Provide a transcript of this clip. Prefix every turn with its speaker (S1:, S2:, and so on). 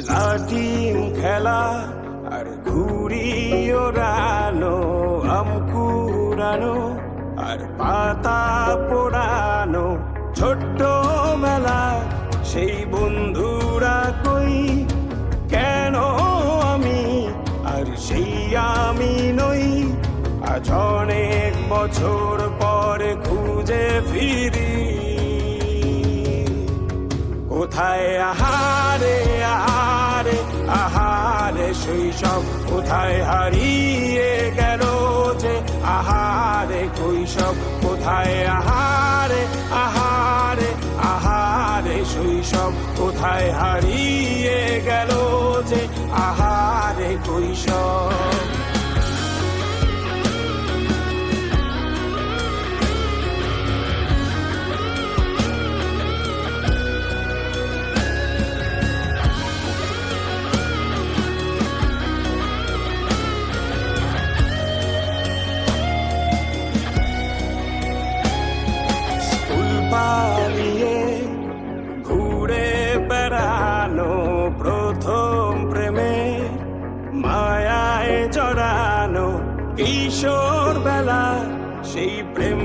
S1: লাঠিম খেলা আর ঘুড়ি ওড়ানো, আম কুড়ানো আর পাতা পোড়ানো, ছোট্ট মেলা সেই বন্ধুরা কই, কেন আমি আর সেই আমি নই। আজ অনেক বছর পরে খুঁজে ফিরি, কোথায় আহারে আহারে আহারে শৈশব, কোথায় হারিয়ে গেল যে আহারে কৈশব, কোথায় আহারে আহারে আহারে শৈশব, কোথায় হারিয়ে গেল যে আহারে কৈশব। পালিয়ে ঘুরে বেড়ানো, প্রথম প্রেমে মায়ায় জড়ানো, কিশোর বেলা সেই প্রেম